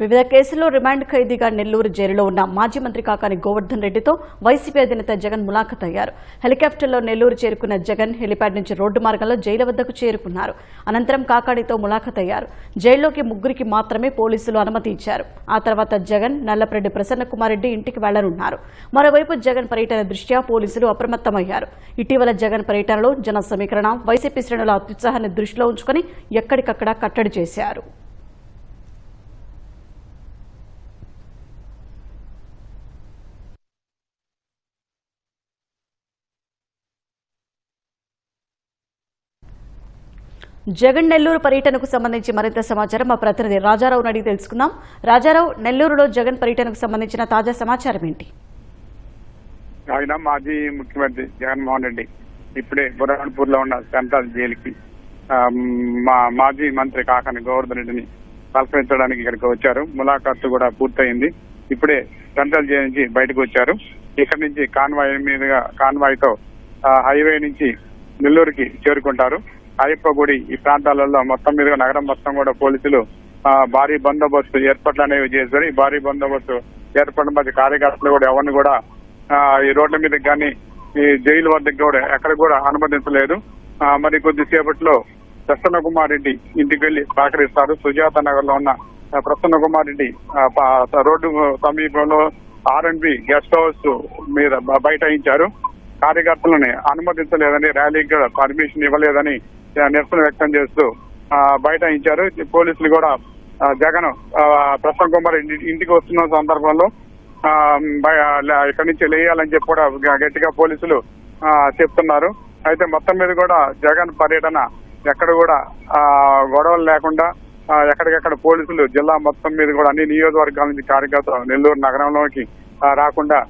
వివిధ కేసుల్లో రిమాండ్ ఖైదీగా నెల్లూరు జైలులో ఉన్న మాజీ మంత్రి కాకాని గోవర్ధన్ రెడ్డితో వైసీపీ అధినేత జగన్ ములాఖత్ అయ్యారు. హెలికాప్టర్లో నెల్లూరు చేరుకున్న జగన్ హెలిప్యాడ్ నుంచి రోడ్డు మార్గంలో జైలు వద్దకు చేరుకున్నారు. అనంతరం కాకాడితో ములాఖత్ అయ్యారు. జైల్లోకి ముగ్గురికి మాత్రమే పోలీసులు అనుమతి ఇచ్చారు. ఆ తర్వాత జగన్, నల్లపరెడ్డి ప్రసన్నకుమార్ రెడ్డి ఇంటికి వెళ్లనున్నారు. మరోవైపు జగన్ పర్యటన దృష్ట్యా పోలీసులు అప్రమత్తమయ్యారు. ఇటీవల జగన్ పర్యటనలో జన సమీకరణ, వైసీపీ శ్రేణుల అత్యుత్సాహాన్ని దృష్టిలో ఉంచుకుని ఎక్కడికక్కడ కట్టడి చేశారు. జగన్ నెల్లూరు పర్యటనకు సంబంధించి మరింత సమాచారం మా ప్రతినిధి రాజారావు అడిగి తెలుసుకుందాం. రాజారావు, నెల్లూరులో జగన్ పర్యటనకు సంబంధించిన తాజా సమాచారం ఏంటి? ఆయన మాజీ ముఖ్యమంత్రి జగన్మోహన్ రెడ్డి ఇప్పుడే బుర్హాన్పూర్ లో ఉన్న సెంట్రల్ జైలుకి మాజీ మంత్రి కాకాని గోవర్ధన్ రెడ్డిని పలకరించడానికి ఇక్కడికి వచ్చారు. ములాఖాతు కూడా పూర్తయింది. ఇప్పుడే సెంట్రల్ జైలు నుంచి బయటకు వచ్చారు. ఇక్కడి నుంచి కాన్వాయ్ తో హైవే నుంచి నెల్లూరుకి చేరుకుంటారు. అయ్యప్ప గుడి ఈ ప్రాంతాలలో మొత్తం మీద నగరం మొత్తం కూడా పోలీసులు భారీ బందోబస్తు ఏర్పాట్లు అనేవి చేశారు. ఈ భారీ బందోబస్తు ఏర్పడిన మధ్య కార్యకర్తలు కూడా ఎవరిని కూడా ఈ రోడ్ల మీద కానీ ఈ జైలు వద్దకు కూడా ఎక్కడ కూడా అనుమతించలేదు. మరి కొద్దిసేపట్లో ప్రసన్న కుమార్ రెడ్డి ఇంటికి వెళ్లి సహకరిస్తారు. సుజాత నగర్ లో ఉన్న ప్రసన్న కుమార్ రెడ్డి రోడ్డు సమీపంలో R&B గెస్ట్ హౌస్ మీద బైఠాయించారు. కార్యకర్తలని అనుమతించలేదని, ర్యాలీకి కూడా పర్మిషన్ ఇవ్వలేదని నిరసన వ్యక్తం చేస్తూ బైఠాయించారు. పోలీసులు కూడా జగన్ ప్రసన్న కుమార్ ఇంటికి వస్తున్న సందర్భంలో ఇక్కడి నుంచి లేయాలని చెప్పి కూడా గట్టిగా పోలీసులు చెప్తున్నారు. అయితే మొత్తం మీద కూడా జగన్ పర్యటన ఎక్కడ కూడా గొడవలు లేకుండా ఎక్కడికెక్కడ పోలీసులు జిల్లా మొత్తం మీద కూడా అన్ని నియోజకవర్గాల నుంచి కార్యకర్తలు నెల్లూరు నగరంలోకి రాకుండా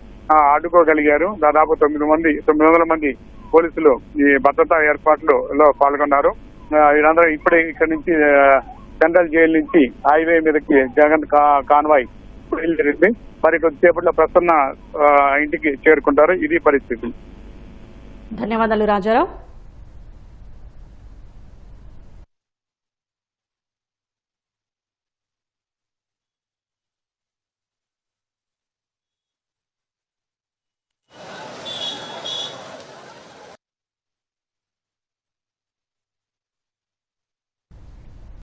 అడ్డుకోగలిగారు. దాదాపు 900 మంది పోలీసులు ఈ భద్రతా ఏర్పాట్లలో పాల్గొన్నారు. వీరందరూ ఇప్పుడే ఇక్కడి నుంచి సెంట్రల్ జైలు నుంచి హైవే మీదకి జగన్ కాన్వాయ్ బయలుదేరింది. మరి కొద్దిసేపట్లో ప్రసన్న ఇంటికి చేరుకుంటారు. ఇది పరిస్థితి. ధన్యవాదాలు రాజారావు.